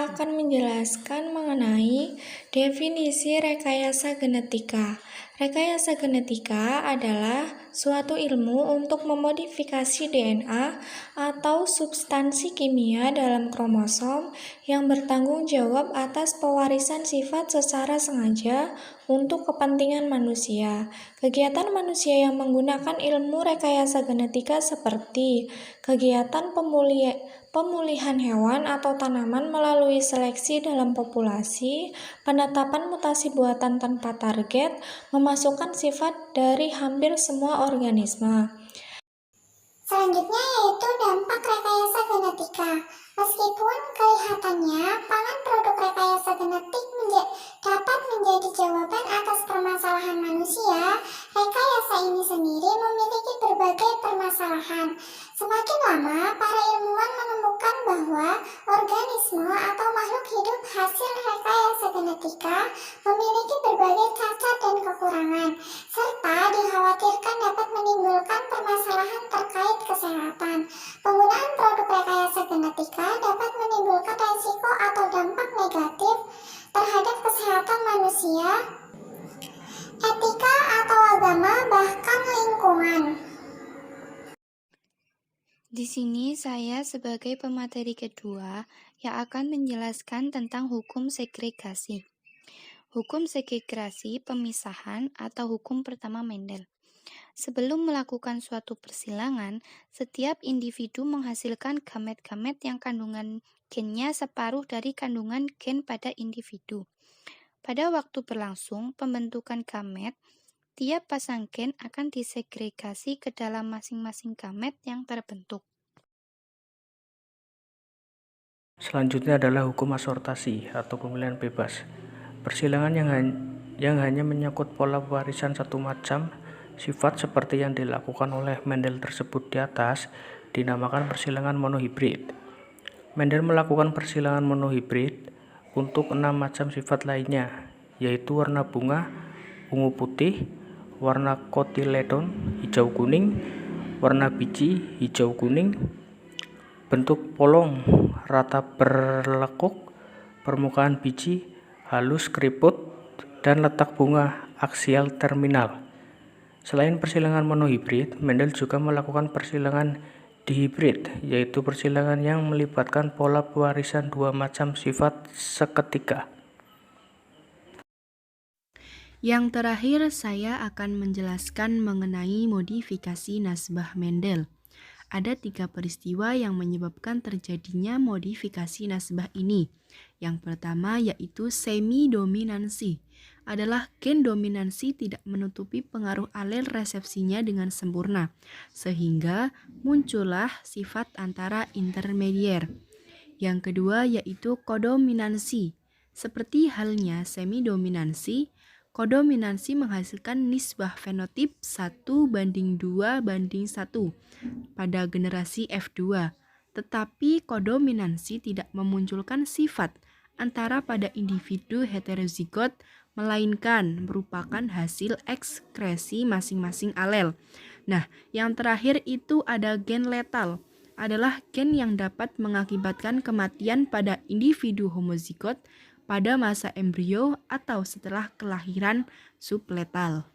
akan menjelaskan mengenai definisi rekayasa genetika. Rekayasa genetika adalah suatu ilmu untuk memodifikasi DNA atau substansi kimia dalam kromosom yang bertanggung jawab atas pewarisan sifat secara sengaja untuk kepentingan manusia. Kegiatan manusia yang menggunakan ilmu rekayasa genetika seperti kegiatan pemulihan hewan atau tanaman melalui seleksi dalam populasi, penetapan mutasi buatan tanpa target, memasukkan sifat dari hampir semua organisme. Selanjutnya yaitu dampak rekayasa genetika. Meskipun kelihatannya pangan produk rekayasa genetik dapat menjadi jawaban atas permasalahan manusia, rekayasa ini sendiri memiliki berbagai permasalahan. Semakin lama, para ilmuwan menemukan bahwa organisme atau makhluk hidup hasil rekayasa genetika memiliki berbagai cacat dan kekurangan, serta dikhawatirkan dapat menimbulkan permasalahan terkait kesehatan. Penggunaan produk rekayasa genetika dapat menimbulkan resiko atau dampak negatif terhadap kesehatan manusia, etika atau agama, bahkan lingkungan. Di sini saya sebagai pemateri kedua yang akan menjelaskan tentang hukum segregasi. Hukum segregasi pemisahan atau hukum pertama Mendel. Sebelum melakukan suatu persilangan, setiap individu menghasilkan gamet-gamet yang kandungan gennya separuh dari kandungan gen pada individu. Pada waktu berlangsung pembentukan gamet, tiap pasang gen akan disegregasi ke dalam masing-masing gamet yang terbentuk. Selanjutnya adalah hukum asortasi atau pemilihan bebas. Persilangan yang hanya menyangkut pola pewarisan satu macam sifat seperti yang dilakukan oleh Mendel tersebut di atas dinamakan persilangan monohibrid. Mendel melakukan persilangan monohibrid untuk 6 macam sifat lainnya, yaitu warna bunga, ungu putih, warna kotiledon, hijau kuning, warna biji, hijau kuning, bentuk polong, rata berlekuk, permukaan biji, halus keriput, dan letak bunga aksial terminal. Selain persilangan monohibrid, Mendel juga melakukan persilangan dihibrid, yaitu persilangan yang melibatkan pola pewarisan 2 macam sifat seketika. Yang terakhir, saya akan menjelaskan mengenai modifikasi nasbah Mendel. Ada 3 peristiwa yang menyebabkan terjadinya modifikasi nasbah ini. Yang pertama yaitu semi-dominansi. Adalah gen dominansi tidak menutupi pengaruh alel resepsinya dengan sempurna, sehingga muncullah sifat antara intermedier. Yang kedua yaitu kodominansi. Seperti halnya semi-dominansi, kodominansi menghasilkan nisbah fenotip 1:2:1 pada generasi F2, tetapi kodominansi tidak memunculkan sifat antara pada individu heterozigot, melainkan merupakan hasil ekskresi masing-masing alel. Nah, yang terakhir itu ada gen letal, adalah gen yang dapat mengakibatkan kematian pada individu homozigot pada masa embrio atau setelah kelahiran subletal.